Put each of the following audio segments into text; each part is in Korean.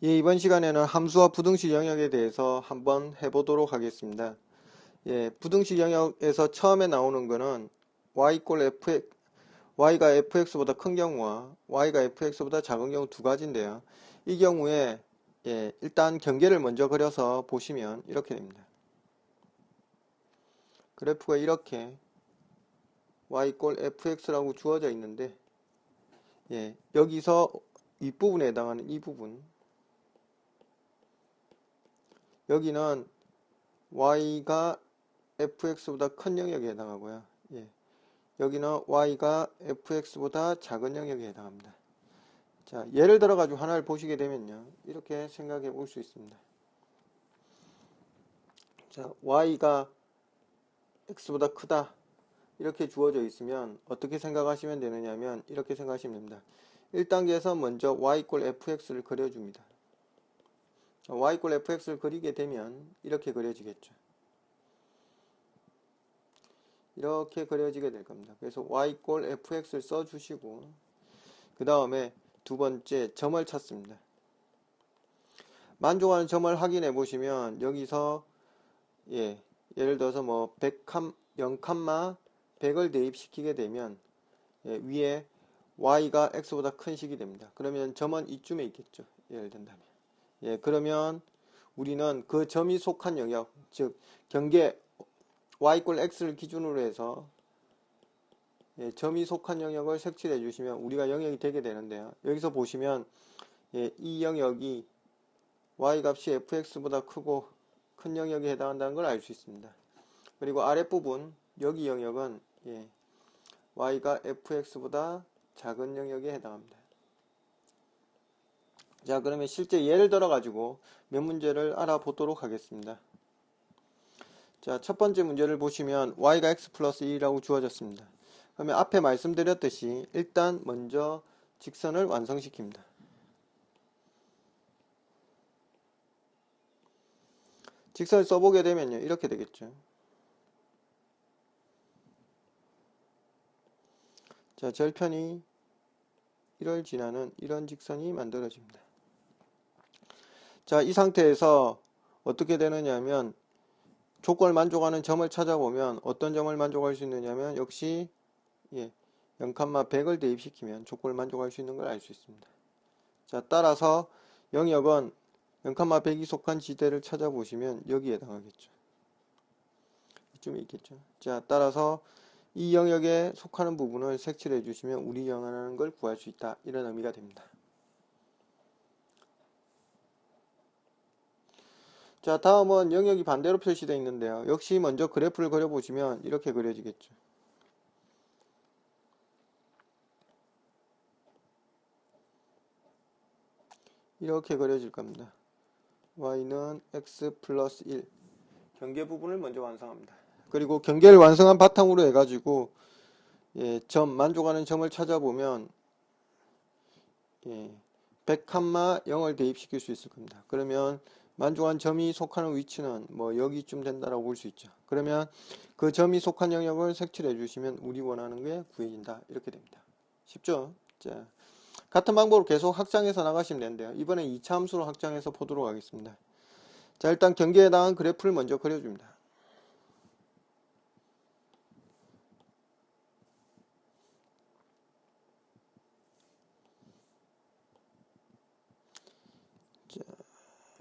예, 이번 시간에는 함수와 부등식 영역에 대해서 한번 해보도록 하겠습니다. 예, 부등식 영역에서 처음에 나오는 거는 y 꼴 fx, y가 fx보다 큰 경우와 y가 fx보다 작은 경우 두 가지인데요. 이 경우에 일단 경계를 먼저 그려서 보시면 이렇게 됩니다. 그래프가 이렇게 y 꼴 fx라고 주어져 있는데 여기서 윗부분에 해당하는 이 부분, 여기는 y가 fx보다 큰 영역에 해당하고요. 여기는 y가 fx보다 작은 영역에 해당합니다. 자, 예를 들어 가지고 하나를 보시게 되면요, 이렇게 생각해 볼 수 있습니다. 자, y가 x보다 크다 이렇게 주어져 있으면 어떻게 생각하시면 되느냐면 이렇게 생각하시면 됩니다. 1단계에서 먼저 y 꼴 fx를 그려줍니다. y 꼴 fx를 그리게 되면 이렇게 그려지겠죠. 이렇게 그려지게 될 겁니다. 그래서 y 꼴 fx를 써주시고 그 다음에 두 번째 점을 찾습니다. 만족하는 점을 확인해 보시면 여기서 예를 들어서 뭐 0,100을 대입시키게 되면 위에 y가 x보다 큰 식이 됩니다. 그러면 점은 이쯤에 있겠죠. 예를 든다면. 그러면 우리는 그 점이 속한 영역, 즉 경계 y 꼴 x를 기준으로 해서 점이 속한 영역을 색칠해 주시면 우리가 영역이 되게 되는데요. 여기서 보시면 이 영역이 y 값이 fx보다 크고 큰 영역에 해당한다는 걸 알 수 있습니다. 그리고 아랫부분 여기 영역은 y가 fx보다 작은 영역에 해당합니다. 자, 그러면 실제 예를 들어 가지고 몇 문제를 알아보도록 하겠습니다. 자, 첫 번째 문제를 보시면 y가 x 플러스 1이라고 주어졌습니다. 그러면 앞에 말씀드렸듯이 일단 먼저 직선을 완성시킵니다. 직선을 써보게 되면요, 이렇게 되겠죠. 자, 절편이 1을 지나는 이런 직선이 만들어집니다. 자, 이 상태에서 어떻게 되느냐면 조건을 만족하는 점을 찾아보면 어떤 점을 만족할 수 있느냐면 역시 0,100을 대입시키면 조건을 만족할 수 있는 걸 알 수 있습니다. 자, 따라서 영역은 0,100이 속한 지대를 찾아보시면 여기에 해당하겠죠. 이쯤에 있겠죠. 자, 따라서 이 영역에 속하는 부분을 색칠해 주시면 우리 영역하는 걸 구할 수 있다. 이런 의미가 됩니다. 자, 다음은 영역이 반대로 표시되어 있는데요. 역시 먼저 그래프를 그려보시면 이렇게 그려지겠죠. 이렇게 그려질 겁니다. y는 x 플러스 1 경계 부분을 먼저 완성합니다. 그리고 경계를 완성한 바탕으로 해가지고 점, 만족하는 점을 찾아보면 100,0을 대입시킬 수 있을 겁니다. 그러면 만족한 점이 속하는 위치는 뭐 여기쯤 된다라고 볼 수 있죠. 그러면 그 점이 속한 영역을 색칠해 주시면 우리 원하는 게 구해진다. 이렇게 됩니다. 쉽죠? 자, 같은 방법으로 계속 확장해서 나가시면 되는데요. 이번엔 2차 함수로 확장해서 보도록 하겠습니다. 자, 일단 경계에 해당한 그래프를 먼저 그려줍니다. 자,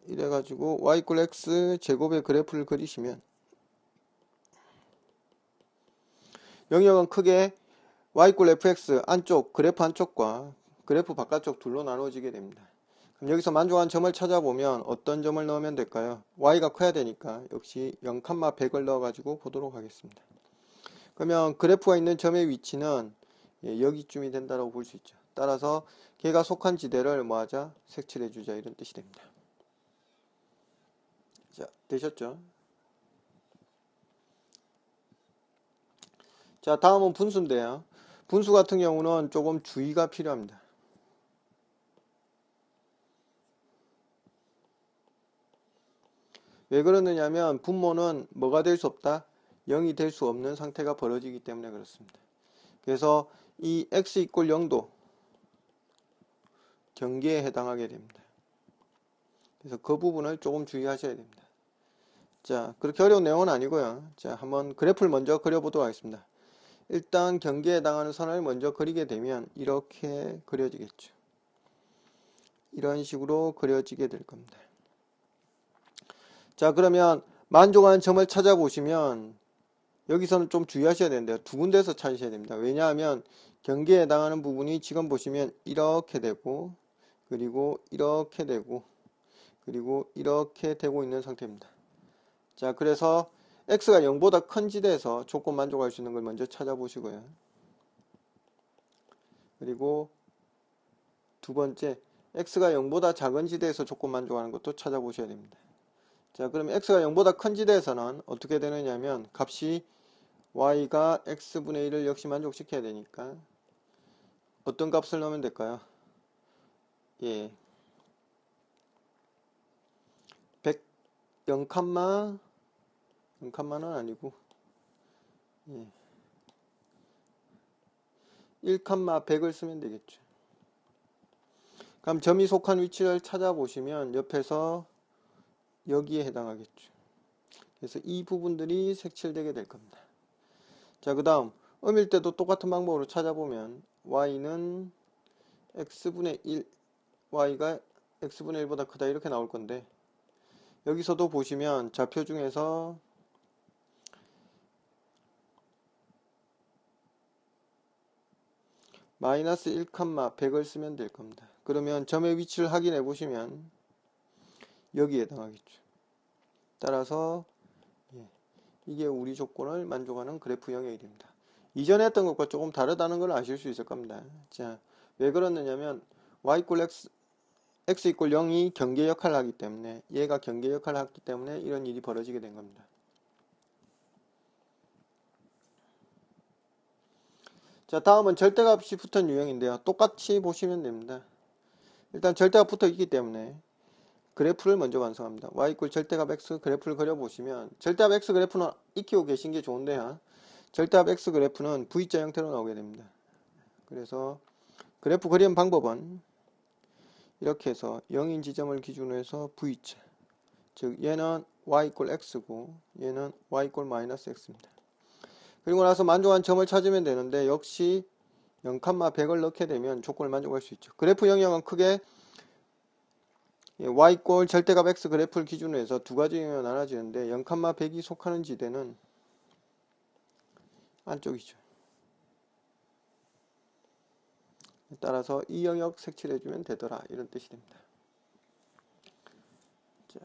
이래가지고 y = x 제곱의 그래프를 그리시면 영역은 크게 y = fx 안쪽, 그래프 안쪽과 그래프 바깥쪽 둘로 나눠지게 됩니다. 그럼 여기서 만족한 점을 찾아보면 어떤 점을 넣으면 될까요? y가 커야 되니까 역시 0,100을 넣어가지고 보도록 하겠습니다. 그러면 그래프가 있는 점의 위치는 여기쯤이 된다고 볼 수 있죠. 따라서 걔가 속한 지대를 뭐하자? 색칠해주자 이런 뜻이 됩니다. 자, 되셨죠? 자, 다음은 분수인데요. 분수 같은 경우는 조금 주의가 필요합니다. 왜 그러느냐면 분모는 뭐가 될 수 없다? 0이 될 수 없는 상태가 벌어지기 때문에 그렇습니다. 그래서 이 x = 0도 경계에 해당하게 됩니다. 그래서 그 부분을 조금 주의하셔야 됩니다. 자, 그렇게 어려운 내용은 아니고요. 자, 한번 그래프를 먼저 그려보도록 하겠습니다. 일단 경계에 해당하는 선을 먼저 그리게 되면 이렇게 그려지겠죠. 이런 식으로 그려지게 될 겁니다. 자, 그러면 만족하는 점을 찾아보시면 여기서는 좀 주의하셔야 되는데요. 두 군데에서 찾으셔야 됩니다. 왜냐하면 경계에 해당하는 부분이 지금 보시면 이렇게 되고, 그리고 이렇게 되고, 그리고 이렇게 되고 있는 상태입니다. 자, 그래서 x가 0보다 큰 지대에서 조건 만족할 수 있는 걸 먼저 찾아보시고요. 그리고 두 번째, x가 0보다 작은 지대에서 조건 만족하는 것도 찾아보셔야 됩니다. 자, 그럼 x가 0보다 큰 지대에서는 어떻게 되느냐면 값이 y가 x분의 1을 역시 만족시켜야 되니까 어떤 값을 넣으면 될까요? 예, 0는 아니고 1,100을 쓰면 되겠죠. 그럼 점이 속한 위치를 찾아보시면 옆에서 여기에 해당하겠죠. 그래서 이 부분들이 색칠되게 될 겁니다. 자, 그 다음 음일 때도 똑같은 방법으로 찾아보면 y는 x분의 1, y가 x분의 1보다 크다 이렇게 나올 건데 여기서도 보시면 좌표 중에서 마이너스 1,100을 쓰면 될 겁니다. 그러면 점의 위치를 확인해 보시면 여기에 해당하겠죠. 따라서 이게 우리 조건을 만족하는 그래프 영역이 됩니다. 이전에 했던 것과 조금 다르다는 걸 아실 수 있을 겁니다. 자, 왜 그러느냐면 y 이퀄 x 이퀄 0이 경계 역할을 하기 때문에 얘가 경계 역할을 하기 때문에 이런 일이 벌어지게 된 겁니다. 자, 다음은 절대값이 붙은 유형인데요. 똑같이 보시면 됩니다. 일단 절대값 붙어 있기 때문에 그래프를 먼저 완성합니다. y 이퀄 절대값 x 그래프를 그려보시면 절대값 x 그래프는 익히고 계신 게 좋은데요. 절대값 x 그래프는 V자 형태로 나오게 됩니다. 그래서 그래프 그리는 방법은 이렇게 해서 0인 지점을 기준으로 해서 V자, 즉 얘는 y 이퀄 x고 얘는 y 이퀄 마이너스 x입니다. 그리고 나서 만족한 점을 찾으면 되는데 역시 0,100을 넣게 되면 조건을 만족할 수 있죠. 그래프 영역은 크게 y 이퀄 절대값 x 그래프를 기준으로 해서 두 가지 영역으로 나눠지는데 0,100이 속하는 지대는 안쪽이죠. 따라서 이 영역 색칠해주면 되더라 이런 뜻이 됩니다. 자,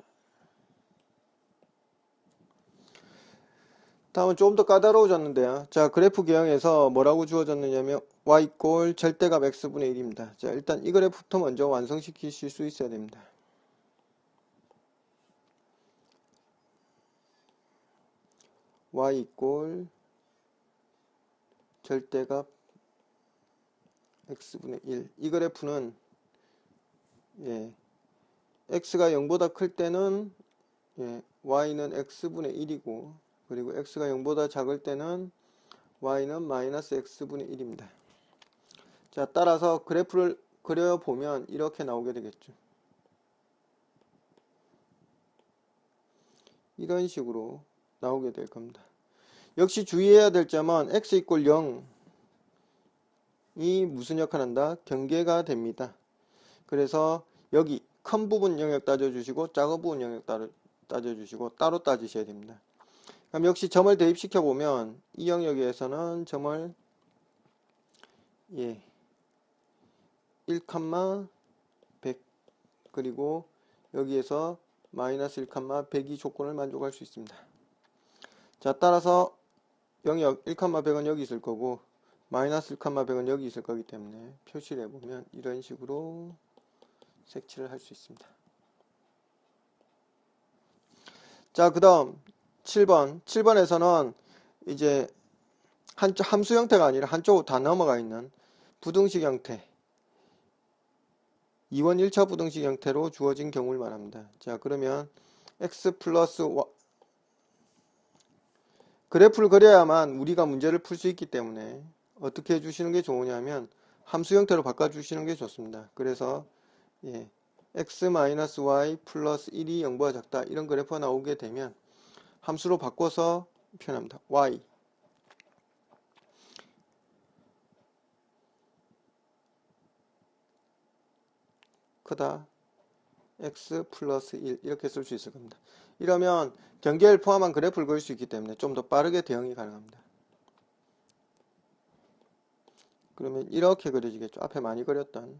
다음은 조금 더 까다로워졌는데요. 자, 그래프 개형에서 뭐라고 주어졌느냐면 y 이퀄 절대값 x분의 1입니다. 자, 일단 이 그래프부터 먼저 완성시키실 수 있어야 됩니다. y 이퀄 절대값 x분의 1. 이 그래프는 x가 0보다 클 때는 y는 x분의 1이고 그리고 x가 0보다 작을 때는 y는 마이너스 x분의 1입니다. 자, 따라서 그래프를 그려보면 이렇게 나오게 되겠죠. 이런 식으로 나오게 될 겁니다. 역시 주의해야 될 점은 x 이퀄 0이 무슨 역할을 한다? 경계가 됩니다. 그래서 여기 큰 부분 영역 따져주시고 작은 부분 영역 따져주시고 따로 따지셔야 됩니다. 그럼 역시 점을 대입시켜 보면 이 영역에서는 점을 1,100 그리고 여기에서 마이너스 1,100이 조건을 만족할 수 있습니다. 자, 따라서 영역 1,100은 여기 있을 거고 마이너스 1,100은 여기 있을 거기 때문에 표시를 해보면 이런 식으로 색칠을 할 수 있습니다. 자, 그 다음 7번에서는 이제 함수 형태가 아니라 한쪽으로 다 넘어가 있는 부등식 형태 2원 1차 부등식 형태로 주어진 경우를 말합니다. 자, 그러면 x 플러스 y 그래프를 그려야만 우리가 문제를 풀 수 있기 때문에 어떻게 해주시는 게 좋으냐면 함수 형태로 바꿔주시는 게 좋습니다. 그래서 x-y 플러스 1이 0보다 작다 이런 그래프가 나오게 되면 함수로 바꿔서 표현합니다. y 크다 x 플러스 1 이렇게 쓸 수 있을 겁니다. 이러면 경계를 포함한 그래프를 그릴 수 있기 때문에 좀 더 빠르게 대응이 가능합니다. 그러면 이렇게 그려지겠죠. 앞에 많이 그렸던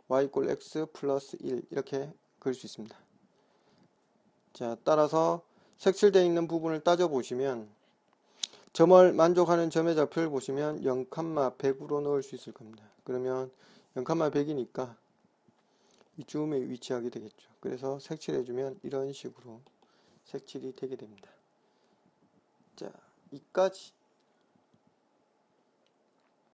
y = x 플러스 1 이렇게 그릴 수 있습니다. 자, 따라서 색칠되어 있는 부분을 따져보시면 점을 만족하는 점의 좌표를 보시면 0,100으로 넣을 수 있을 겁니다. 그러면 0,100이니까 이쯤에 위치하게 되겠죠. 그래서 색칠해주면 이런 식으로 색칠이 되게 됩니다. 자, 이까지